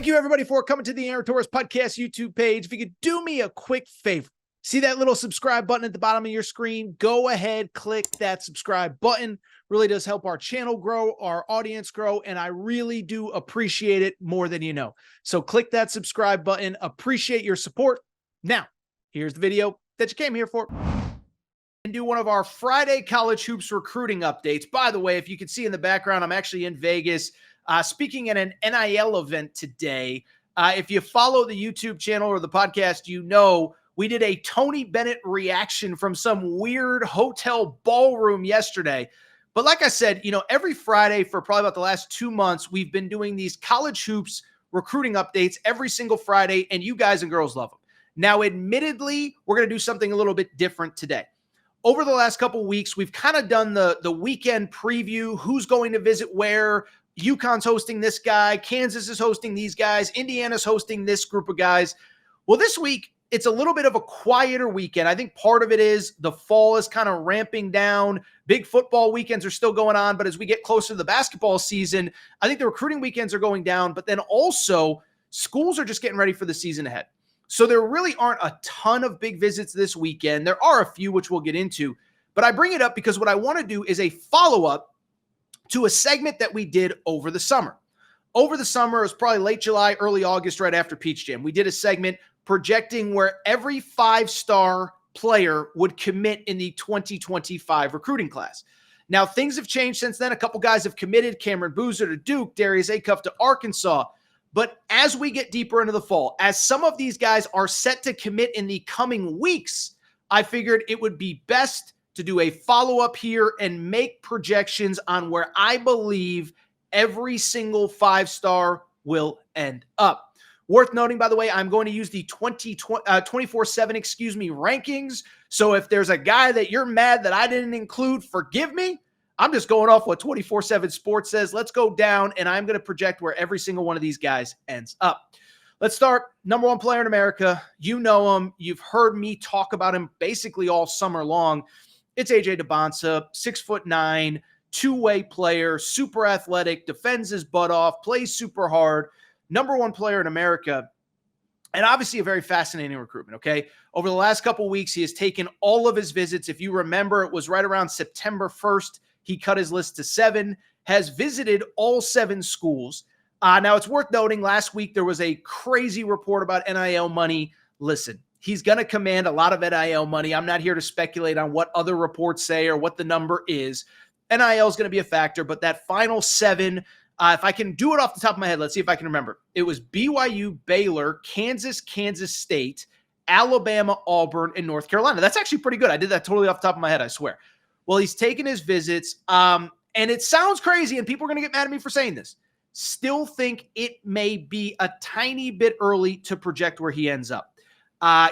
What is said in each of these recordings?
Thank you, everybody, for coming to the Aaron Torres Podcast YouTube page. If you could do me a quick favor, see that little subscribe button at the bottom of your screen? Go ahead, click that subscribe button. Really does help our channel grow, our audience grow, and I really do appreciate it more than you know. So click that subscribe button. Appreciate your support. Now, here's the video that you came here for. And do one of our Friday college hoops recruiting updates. By the way, if you can see in the background, I'm actually in Vegas speaking at an NIL event today. If you follow the YouTube channel or the podcast, you know we did a Tony Bennett reaction from some weird hotel ballroom yesterday. But like I said, you know, every Friday for probably about the last 2 months, we've been doing these college hoops recruiting updates every single Friday, and you guys and girls love them. Now, admittedly, we're going to do something a little bit different today. Over the last couple of weeks, we've kind of done the weekend preview, who's going to visit where. UConn's hosting this guy. Kansas is hosting these guys. Indiana's hosting this group of guys. Well, this week, it's a little bit of a quieter weekend. I think part of it is the fall is kind of ramping down. Big football weekends are still going on, but as we get closer to the basketball season, I think the recruiting weekends are going down, but then also schools are just getting ready for the season ahead. So there really aren't a ton of big visits this weekend. There are a few, which we'll get into, but I bring it up because what I want to do is a follow-up to a segment that we did over the summer. Over the summer, it was probably late July, early August, right after Peach Jam. We did a segment projecting where every five-star player would commit in the 2025 recruiting class. Now, things have changed since then. A couple guys have committed. Cameron Boozer to Duke, Darius Acuff to Arkansas. But as we get deeper into the fall, as some of these guys are set to commit in the coming weeks, I figured it would be best to do a follow-up here and make projections on where I believe every single five-star will end up. Worth noting, by the way, I'm going to use the 24/7, rankings. So if there's a guy that you're mad that I didn't include, forgive me. I'm just going off what 24/7 Sports says. Let's go down, and I'm going to project where every single one of these guys ends up. Let's start. Number one player in America. You know him. You've heard me talk about him basically all summer long. It's AJ Dybantsa, 6'9", two-way player, super athletic, defends his butt off, plays super hard, number one player in America, and obviously a very fascinating recruitment, okay? Over the last couple of weeks, he has taken all of his visits. If you remember, it was right around September 1st. He cut his list to 7, has visited all 7 schools. Now, it's worth noting, last week there was a crazy report about NIL money. Listen, he's going to command a lot of NIL money. I'm not here to speculate on what other reports say or what the number is. NIL is going to be a factor, but that final 7, if I can do it off the top of my head, let's see if I can remember. It was BYU, Baylor, Kansas, Kansas State, Alabama, Auburn, and North Carolina. That's actually pretty good. I did that totally off the top of my head, I swear. Well, he's taken his visits, and it sounds crazy, and people are going to get mad at me for saying this. Still think it may be a tiny bit early to project where he ends up.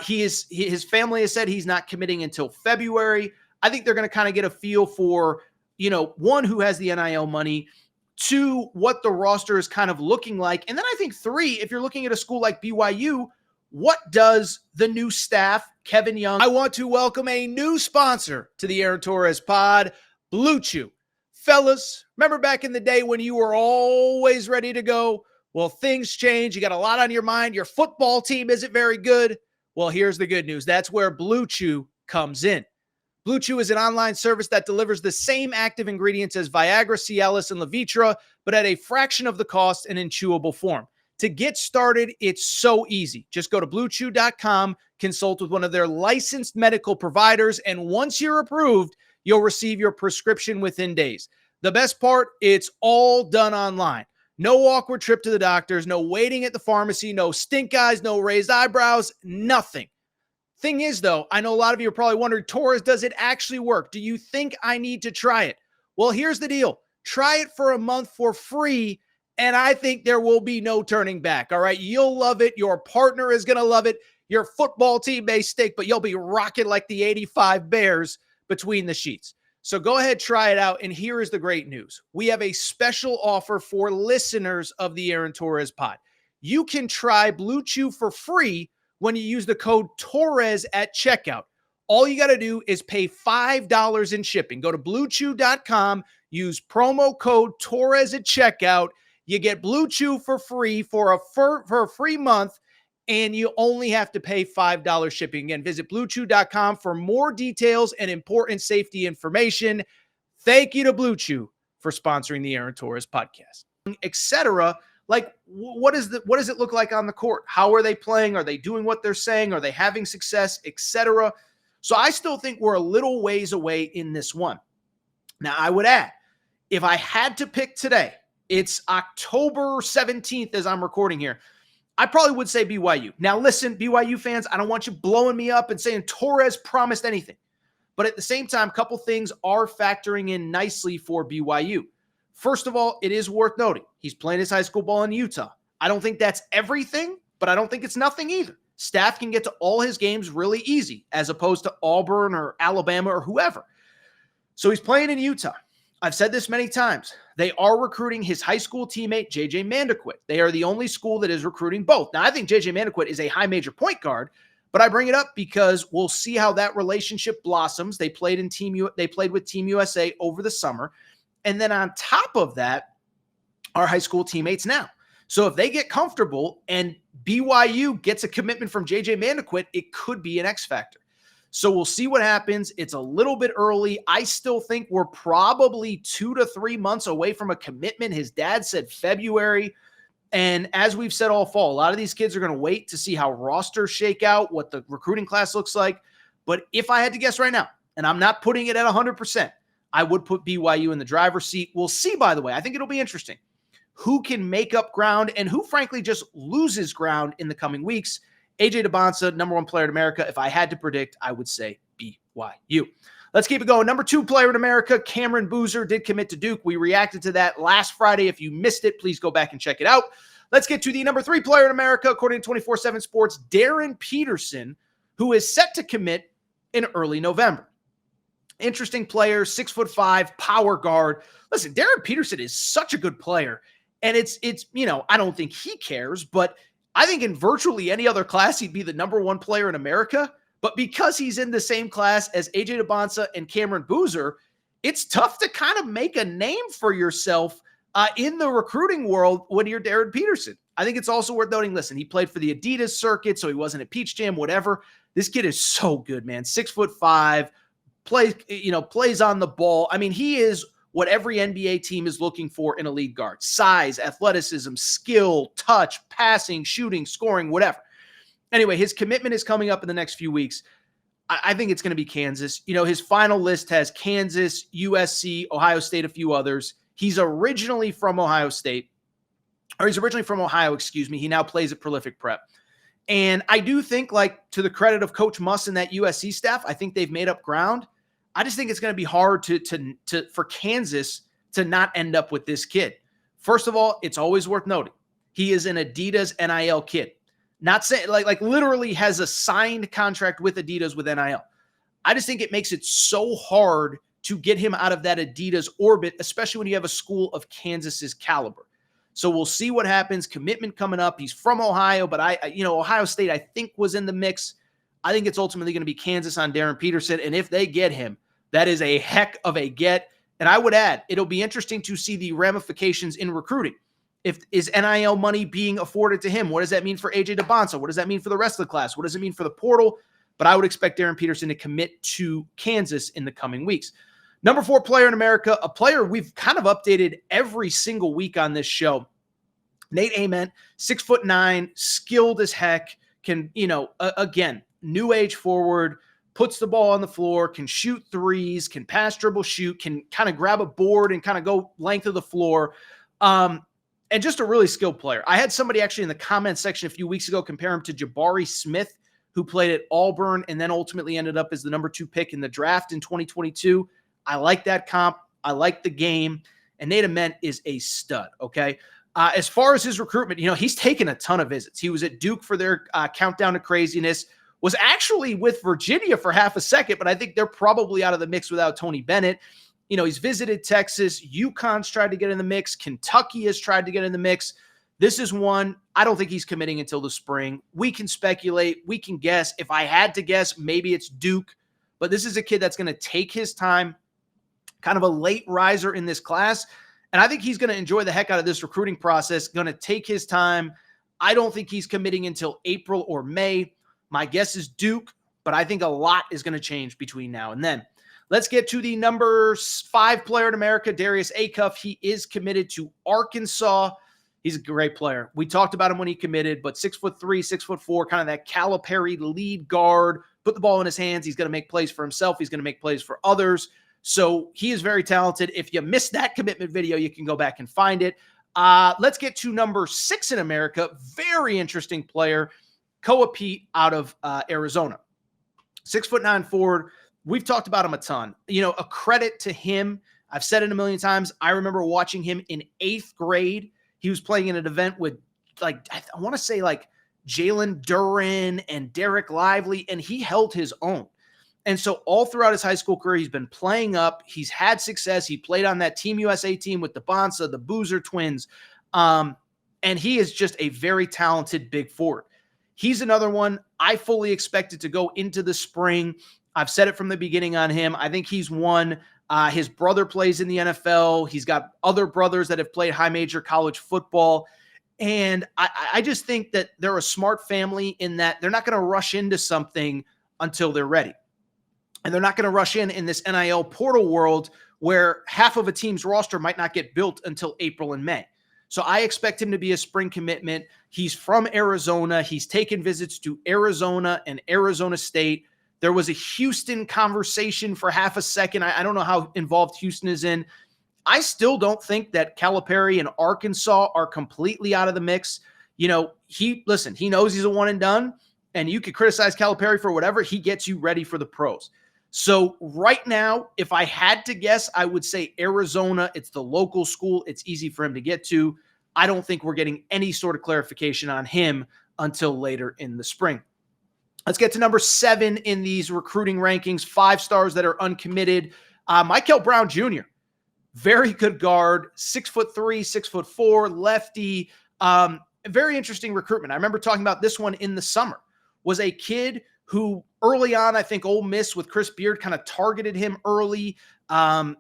His family has said he's not committing until February. I think they're going to kind of get a feel for, you know, 1, who has the NIL money, 2, what the roster is kind of looking like. And then I think 3, if you're looking at a school like BYU, what does the new staff, Kevin Young? I want to welcome a new sponsor to the Aaron Torres pod, Blue Chew. Fellas, remember back in the day when you were always ready to go? Well, things change. You got a lot on your mind. Your football team isn't very good. Well, here's the good news. That's where Blue Chew comes in. Blue Chew is an online service that delivers the same active ingredients as Viagra, Cialis, and Levitra, but at a fraction of the cost and in chewable form. To get started, it's so easy. Just go to BlueChew.com, consult with one of their licensed medical providers, and once you're approved, you'll receive your prescription within days. The best part, it's all done online. No awkward trip to the doctors, no waiting at the pharmacy, no stink eyes, no raised eyebrows, nothing. Thing is, though, I know a lot of you are probably wondering, Torres, does it actually work? Do you think I need to try it? Well, here's the deal. Try it for a month for free, and I think there will be no turning back, all right? You'll love it. Your partner is going to love it. Your football team may stink, but you'll be rocking like the 85 Bears between the sheets. So go ahead, try it out, and here is the great news. We have a special offer for listeners of the Aaron Torres pod. You can try Blue Chew for free when you use the code Torres at checkout. All you got to do is pay $5 in shipping. Go to BlueChew.com, use promo code Torres at checkout, You get Blue Chew for free for a free month, and you only have to pay $5 shipping. Again, visit BlueChew.com for more details and important safety information. Thank you to Blue Chew for sponsoring the Aaron Torres podcast, etc. Like, what does it look like on the court? How are they playing? Are they doing what they're saying? Are they having success, etc.? So I still think we're a little ways away in this one. Now, I would add, if I had to pick today, it's October 17th as I'm recording here, I probably would say BYU. Now, listen, BYU fans, I don't want you blowing me up and saying Torres promised anything. But at the same time, a couple things are factoring in nicely for BYU. First of all, it is worth noting, he's playing his high school ball in Utah. I don't think that's everything, but I don't think it's nothing either. Staff can get to all his games really easy, as opposed to Auburn or Alabama or whoever. So he's playing in Utah. I've said this many times. They are recruiting his high school teammate, JJ Mandaquit. They are the only school that is recruiting both. Now, I think JJ Mandaquit is a high major point guard, but I bring it up because we'll see how that relationship blossoms. They played with Team USA over the summer. And then on top of that, are high school teammates now. So if they get comfortable and BYU gets a commitment from JJ Mandaquit, it could be an X factor. So we'll see what happens. It's a little bit early. I still think we're probably 2 to 3 months away from a commitment. His dad said February. And as we've said all fall, a lot of these kids are going to wait to see how rosters shake out, what the recruiting class looks like. But if I had to guess right now, and I'm not putting it at 100%, I would put BYU in the driver's seat. We'll see, by the way. I think it'll be interesting who can make up ground and who, frankly, just loses ground in the coming weeks. AJ Dybantsa, number 1 player in America. If I had to predict, I would say BYU. Let's keep it going. Number 2 player in America, Cameron Boozer, did commit to Duke. We reacted to that last Friday. If you missed it, please go back and check it out. Let's get to the number 3 player in America, according to 24/7 Sports, Darren Peterson, who is set to commit in early November. Interesting player, 6'5", power guard. Listen, Darren Peterson is such a good player. And it's I don't think he cares, but I think in virtually any other class, he'd be the number 1 player in America. But because he's in the same class as AJ Dybantsa and Cameron Boozer, it's tough to kind of make a name for yourself in the recruiting world when you're Darren Peterson. I think it's also worth noting, listen, he played for the Adidas circuit, so he wasn't at Peach Jam, whatever. This kid is so good, man. 6'5", plays on the ball. I mean, he is what every NBA team is looking for in a lead guard: size, athleticism, skill, touch, passing, shooting, scoring, whatever. Anyway, his commitment is coming up in the next few weeks. I think it's going to be Kansas. His final list has Kansas, USC, Ohio State, a few others. He's originally from Ohio, excuse me. He now plays at Prolific Prep. And I do think, like, to the credit of Coach Muss and that USC staff, I think they've made up ground. I just think it's going to be hard for Kansas to not end up with this kid. First of all, it's always worth noting, he is an Adidas NIL kid. Not saying like literally has a signed contract with Adidas with NIL. I just think it makes it so hard to get him out of that Adidas orbit, especially when you have a school of Kansas's caliber. So we'll see what happens. Commitment coming up. He's from Ohio, but Ohio State, I think, was in the mix. I think it's ultimately going to be Kansas on Darren Peterson. And if they get him, that is a heck of a get. And I would add, it'll be interesting to see the ramifications in recruiting. Is NIL money being afforded to him? What does that mean for AJ Dybantsa? What does that mean for the rest of the class? What does it mean for the portal? But I would expect Darren Peterson to commit to Kansas in the coming weeks. Number 4 player in America, a player we've kind of updated every single week on this show. Nate Ament, 6'9", skilled as heck, can, again, new age forward, puts the ball on the floor, can shoot threes, can pass, dribble, shoot, can kind of grab a board and kind of go length of the floor. And just a really skilled player. I had somebody actually in the comment section a few weeks ago compare him to Jabari Smith, who played at Auburn and then ultimately ended up as the number 2 pick in the draft in 2022. I like that comp. I like the game. And Nate Ament is a stud, okay? As far as his recruitment, he's taken a ton of visits. He was at Duke for their countdown to craziness, was actually with Virginia for half a second, but I think they're probably out of the mix without Tony Bennett. He's visited Texas. UConn's tried to get in the mix. Kentucky has tried to get in the mix. This is one. I don't think he's committing until the spring. We can speculate. We can guess. If I had to guess, maybe it's Duke. But this is a kid that's going to take his time, kind of a late riser in this class. And I think he's going to enjoy the heck out of this recruiting process, going to take his time. I don't think he's committing until April or May. My guess is Duke, but I think a lot is going to change between now and then. Let's get to the number 5 player in America, Darius Acuff. He is committed to Arkansas. He's a great player. We talked about him when he committed, but 6'3", 6'4", kind of that Calipari lead guard, put the ball in his hands. He's going to make plays for himself. He's going to make plays for others. So he is very talented. If you missed that commitment video, you can go back and find it. Let's get to number 6 in America. Very interesting player, Koa Pete out of Arizona. 6'9" forward. We've talked about him a ton. A credit to him. I've said it a million times. I remember watching him in 8th grade. He was playing in an event with, I want to say Jalen Duren and Derek Lively, and he held his own. And so all throughout his high school career, he's been playing up. He's had success. He played on that Team USA team with Dybantsa, the Boozer twins. And he is just a very talented big forward. He's another one I fully expected to go into the spring. I've said it from the beginning on him. I think he's one. His brother plays in the NFL. He's got other brothers that have played high major college football. And I just think that they're a smart family in that they're not going to rush into something until they're ready. And they're not going to rush in this NIL portal world where half of a team's roster might not get built until April and May. So I expect him to be a spring commitment. He's from Arizona. He's taken visits to Arizona and Arizona State. There was a Houston conversation for half a second. I don't know how involved Houston is in. I still don't think that Calipari and Arkansas are completely out of the mix. He knows he's a one and done, and you could criticize Calipari for whatever. He gets you ready for the pros. So right now, if I had to guess, I would say Arizona. It's the local school. It's easy for him to get to. I don't think we're getting any sort of clarification on him until later in the spring. Let's get to number 7 in these recruiting rankings, 5 stars that are uncommitted. Michel Brown Jr., very good guard, 6'3", 6'4", lefty. Very interesting recruitment. I remember talking about this one in the summer. Was a kid who early on, I think Ole Miss with Chris Beard kind of targeted him early.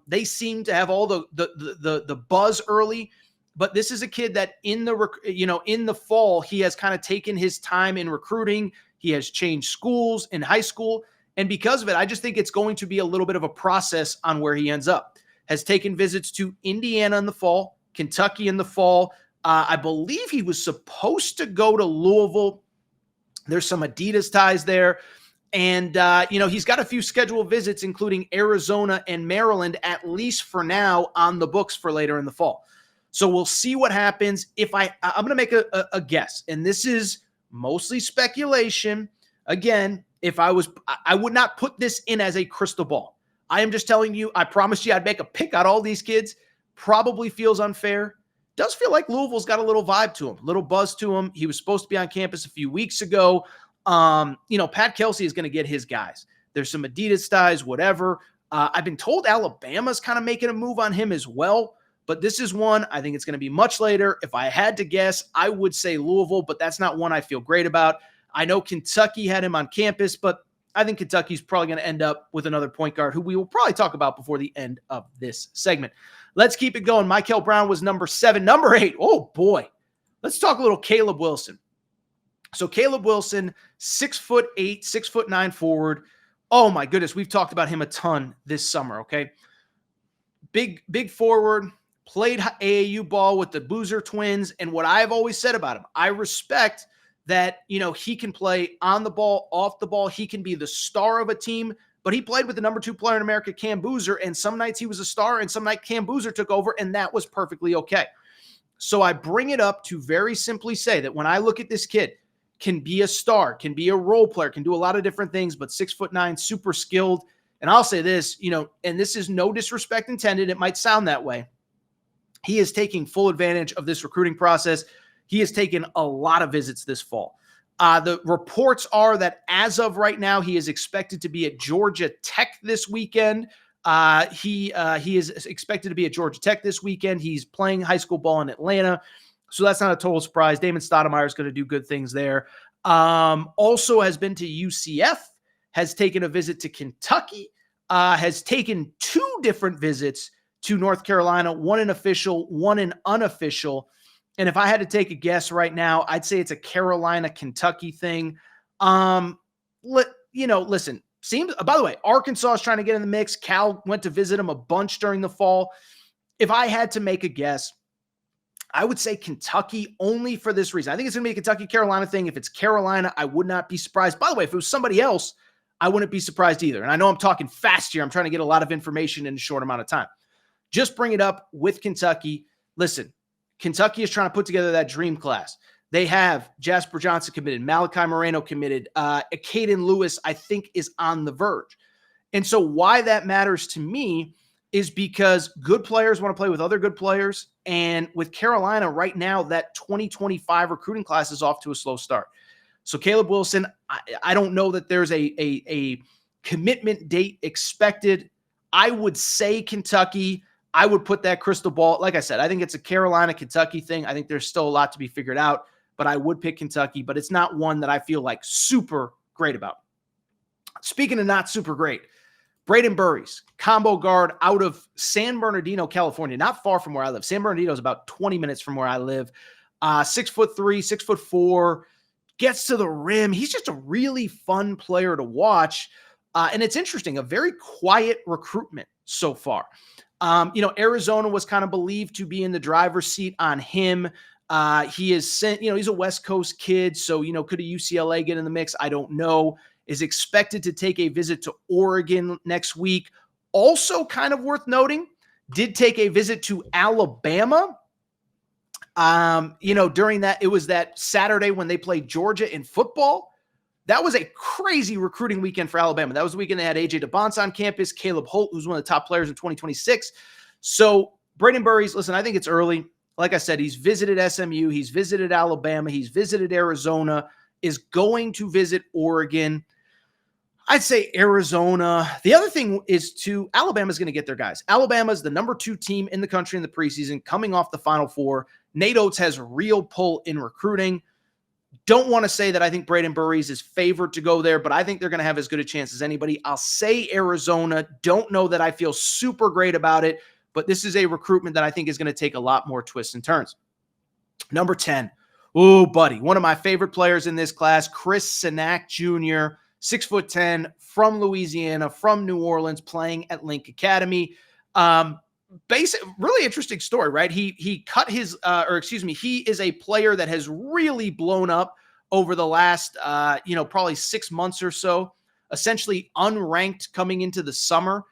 They seem to have all the buzz early, but this is a kid that in the fall, he has kind of taken his time in recruiting. He has changed schools in high school. And because of it, I just think it's going to be a little bit of a process on where he ends up. Has taken visits to Indiana in the fall, Kentucky in the fall. I believe he was supposed to go to Louisville. There's some Adidas ties there. And, he's got a few scheduled visits, including Arizona and Maryland, at least for now, on the books for later in the fall. So we'll see what happens. I'm going to make a guess, and this is mostly speculation. Again, I would not put this in as a crystal ball. I am just telling you, I promised you I'd make a pick out all these kids. Probably feels unfair. Does feel like Louisville's got a little vibe to him, a little buzz to him. He was supposed to be on campus a few weeks ago. Pat Kelsey is going to get his guys. There's some Adidas ties, whatever. I've been told Alabama's kind of making a move on him as well. But this is one, I think it's going to be much later. If I had to guess, I would say Louisville, but that's not one I feel great about. I know Kentucky had him on campus, but I think Kentucky's probably going to end up with another point guard who we will probably talk about before the end of this segment. Let's keep it going. Michel Brown was number 7. Number 8, oh boy. Let's talk a little Caleb Wilson. So Caleb Wilson, 6'8", 6'9" forward. Oh my goodness, we've talked about him a ton this summer, okay? Big forward. Played AAU ball with the Boozer twins. And what I've always said about him, I respect that, he can play on the ball, off the ball. He can be the star of a team, but he played with the number 2 player in America, Cam Boozer. And some nights he was a star and some night Cam Boozer took over, and that was perfectly okay. So I bring it up to very simply say that when I look at this kid, can be a star, can be a role player, can do a lot of different things, but 6'9", super skilled. And I'll say this, and this is no disrespect intended. It might sound that way. He is taking full advantage of this recruiting process. He has taken a lot of visits this fall. The reports are that as of right now, he is expected to be at Georgia Tech this weekend. He is expected to be at Georgia Tech this weekend. He's playing high school ball in Atlanta, so that's not a total surprise. Damon Stoudemire is going to do good things there. Also has been to UCF, has taken a visit to Kentucky, has taken 2 different visits to North Carolina, one in official, one in unofficial. And if I had to take a guess right now, I'd say it's a Carolina-Kentucky thing. Listen, seems, by the way, Arkansas is trying to get in the mix. Cal went to visit them a bunch during the fall. If I had to make a guess, I would say Kentucky only for this reason. I think it's going to be a Kentucky-Carolina thing. If it's Carolina, I would not be surprised. By the way, if it was somebody else, I wouldn't be surprised either. And I know I'm talking fast here. I'm trying to get a lot of information in a short amount of time. Just bring it up with Kentucky. Listen, Kentucky is trying to put together that dream class. They have Jasper Johnson committed, Malachi Moreno committed, Caden Lewis, I think, is on the verge. And so why that matters to me is because good players want to play with other good players. And with Carolina right now, that 2025 recruiting class is off to a slow start. So Caleb Wilson, I don't know that there's a commitment date expected. I would say Kentucky. I would put that crystal ball. Like I said, I think it's a Carolina-Kentucky thing. I think there's still a lot to be figured out, but I would pick Kentucky, but it's not one that I feel like super great about. Speaking of not super great, Braden Bures, combo guard out of San Bernardino, California, not far from where I live. San Bernardino is about 20 minutes from where I live. 6'3", 6'4", gets to the rim. He's just a really fun player to watch. And it's interesting, a very quiet recruitment so far. Arizona was kind of believed to be in the driver's seat on him. He is sent, he's a West Coast kid. So, could a UCLA get in the mix? I don't know. Is expected to take a visit to Oregon next week. Also kind of worth noting, did take a visit to Alabama. During that, it was that Saturday when they played Georgia in football. That was a crazy recruiting weekend for Alabama. That was the weekend they had AJ Dybantsa on campus, Caleb Holt, who's one of the top players in 2026. So Braden Bures, listen, I think it's early. Like I said, he's visited SMU, he's visited Alabama, he's visited Arizona, is going to visit Oregon. I'd say Arizona. The other thing is Alabama's going to get their guys. Alabama's the number 2 team in the country in the preseason, coming off the Final Four. Nate Oates has real pull in recruiting. Don't want to say that I think Braden Bures is favored to go there, but I think they're going to have as good a chance as anybody. I'll say Arizona. Don't know that I feel super great about it, but this is a recruitment that I think is going to take a lot more twists and turns. Number 10. Oh, buddy. One of my favorite players in this class, Chris Sinak Jr., 6'10", from Louisiana, from New Orleans, playing at Link Academy. Really interesting story, right? He cut his, he is a player that has really blown up over the last, probably 6 months or so, essentially unranked coming into the summer.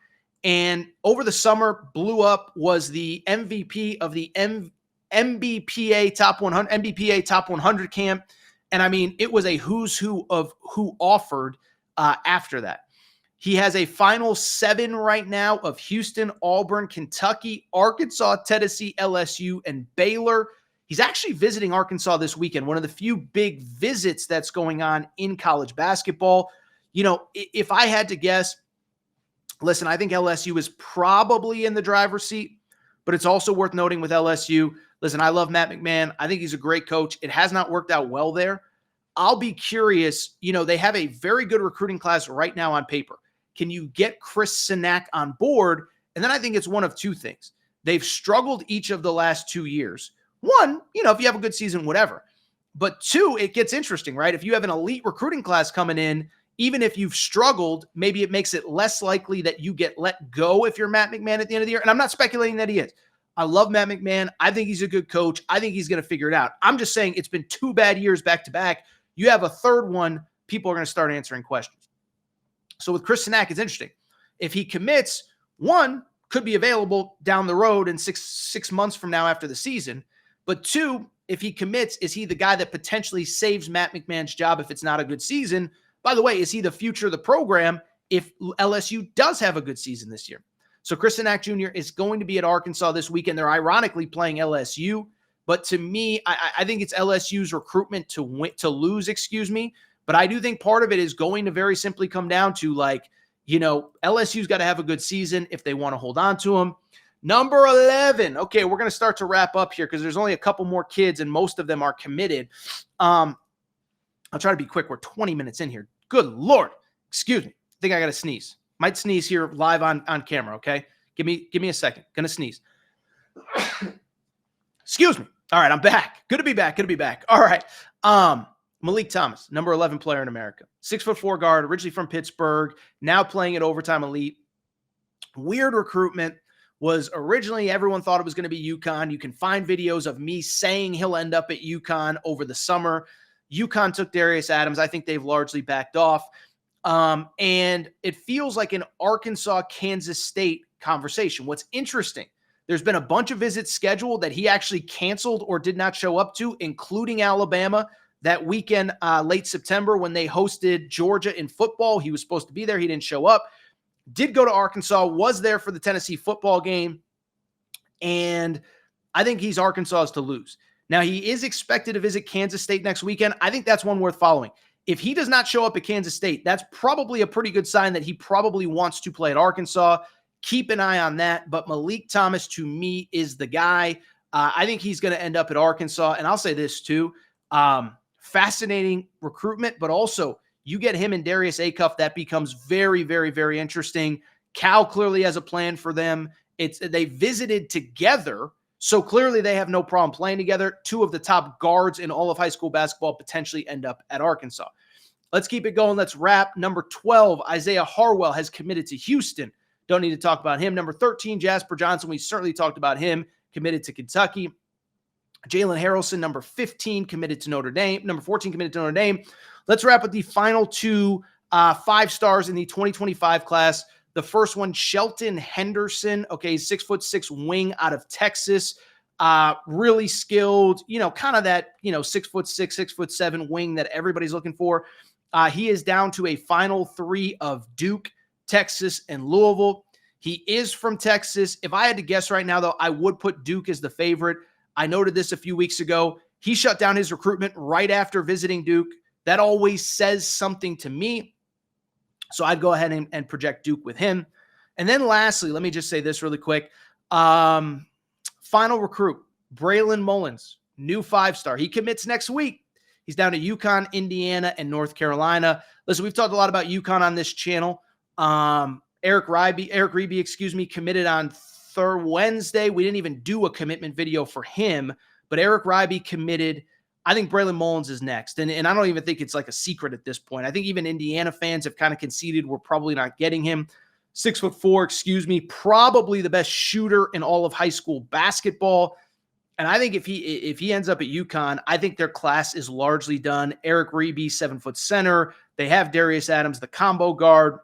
And over the summer, blew up, was the MVP of the MBPA Top 100 camp. And I mean, it was a who's who of who offered after that. He has a final 7 right now of Houston, Auburn, Kentucky, Arkansas, Tennessee, LSU, and Baylor. He's actually visiting Arkansas this weekend, one of the few big visits that's going on in college basketball. If I had to guess, listen, I think LSU is probably in the driver's seat, but it's also worth noting with LSU, listen, I love Matt McMahon. I think he's a great coach. It has not worked out well there. I'll be curious. They have a very good recruiting class right now on paper. Can you get Chris Sinak on board? And then I think it's one of two things. They've struggled each of the last 2 years. One, if you have a good season, whatever. But 2, it gets interesting, right? If you have an elite recruiting class coming in, even if you've struggled, maybe it makes it less likely that you get let go if you're Matt McMahon at the end of the year. And I'm not speculating that he is. I love Matt McMahon. I think he's a good coach. I think he's going to figure it out. I'm just saying it's been 2 bad years back to back. You have a third one, people are going to start answering questions. So with Chris Sinak, it's interesting. If he commits, 1 could be available down the road in six months from now after the season. But 2, if he commits, is he the guy that potentially saves Matt McMahon's job if it's not a good season? By the way, is he the future of the program if LSU does have a good season this year? So Chris Sinak Jr. is going to be at Arkansas this weekend. They're ironically playing LSU. But to me, I think it's LSU's recruitment to lose. But I do think part of it is going to very simply come down to LSU's got to have a good season if they want to hold on to him. Number 11. Okay, we're going to start to wrap up here because there's only a couple more kids and most of them are committed. I'll try to be quick. We're 20 minutes in here. Good Lord. Excuse me. I think I got to sneeze. Might sneeze here live on camera, okay? Give me a second. Gonna sneeze. Excuse me. All right, I'm back. Good to be back. All right. Meleek Thomas, number 11 player in America. 6'4" guard, originally from Pittsburgh, now playing at Overtime Elite. Weird recruitment. Was originally everyone thought it was going to be UConn. You can find videos of me saying he'll end up at UConn over the summer. UConn took Darius Adams. I think they've largely backed off. And it feels like an Arkansas-Kansas State conversation. What's interesting, there's been a bunch of visits scheduled that he actually canceled or did not show up to, including Alabama that weekend, late September, when they hosted Georgia in football. He was supposed to be there. He didn't show up. Did go to Arkansas, was there for the Tennessee football game, and I think he's Arkansas's to lose. Now, he is expected to visit Kansas State next weekend. I think that's one worth following. If he does not show up at Kansas State, that's probably a pretty good sign that he probably wants to play at Arkansas. Keep an eye on that, but Meleek Thomas, to me, is the guy. I think he's going to end up at Arkansas, and I'll say this, too. Fascinating recruitment, but also you get him and Darius Acuff, that becomes very, very, very interesting. Cal clearly has a plan for them. They visited together, so clearly they have no problem playing together. Two of the top guards in all of high school basketball potentially end up at Arkansas. Let's keep it going. Let's wrap. Number 12, Isaiah Harwell has committed to Houston. Don't need to talk about him. Number 13, Jasper Johnson. We certainly talked about him, committed to Kentucky. Jalen Harrelson, number 15, committed to Notre Dame. Number 14, committed to Notre Dame. Let's wrap with the final two 5 stars in the 2025 class. The first one, Shelton Henderson. Okay, 6'6" wing out of Texas. Really skilled, kind of that, 6'6", 6'7" wing that everybody's looking for. He is down to a final 3 of Duke, Texas, and Louisville. He is from Texas. If I had to guess right now, though, I would put Duke as the favorite. I noted this a few weeks ago. He shut down his recruitment right after visiting Duke. That always says something to me. So I'd go ahead and project Duke with him. And then lastly, let me just say this really quick. Final recruit, Braylon Mullins, new 5-star. He commits next week. He's down to UConn, Indiana, and North Carolina. Listen, we've talked a lot about UConn on this channel. Eric Reeby, committed on Wednesday. We didn't even do a commitment video for him, but Eric Reeby committed. I think Braylon Mullins is next. And I don't even think it's like a secret at this point. I think even Indiana fans have kind of conceded we're probably not getting him. 6'4", probably the best shooter in all of high school basketball. And I think if he ends up at UConn, I think their class is largely done. Eric Reeby, 7-foot center. They have Darius Adams, the combo guard.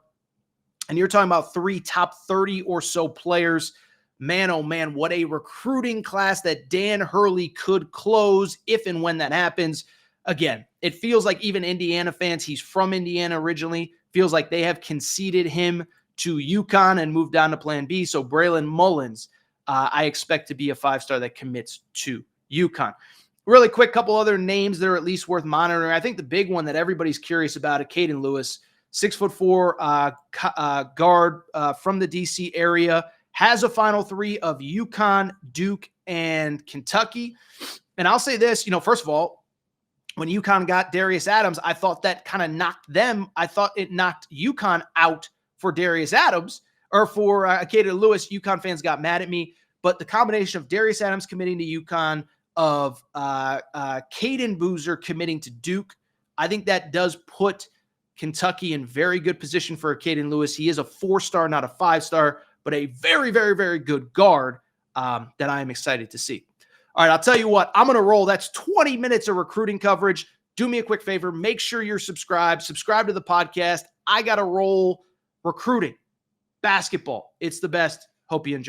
And you're talking about 3 top 30 or so players. Man, oh man, what a recruiting class that Dan Hurley could close if and when that happens. Again, it feels like even Indiana fans, he's from Indiana originally, feels like they have conceded him to UConn and moved down to plan B. So Braylon Mullins, I expect to be a 5-star that commits to UConn. Really quick, couple other names that are at least worth monitoring. I think the big one that everybody's curious about is Caden Lewis, 6'4" guard from the DC area. Has a final 3 of UConn, Duke, and Kentucky. And I'll say this, first of all, when UConn got Darius Adams, I thought that kind of knocked them. I thought it knocked UConn out for Darius Adams, or for Caden Lewis. UConn fans got mad at me. But the combination of Darius Adams committing to UConn, of Caden Boozer committing to Duke, I think that does put Kentucky in very good position for Caden Lewis. He is a 4-star, not a 5-star, but a very, very, very good guard that I am excited to see. All right, I'll tell you what, I'm going to roll. That's 20 minutes of recruiting coverage. Do me a quick favor. Make sure you're subscribed. Subscribe to the podcast. I got to roll recruiting, basketball. It's the best. Hope you enjoy.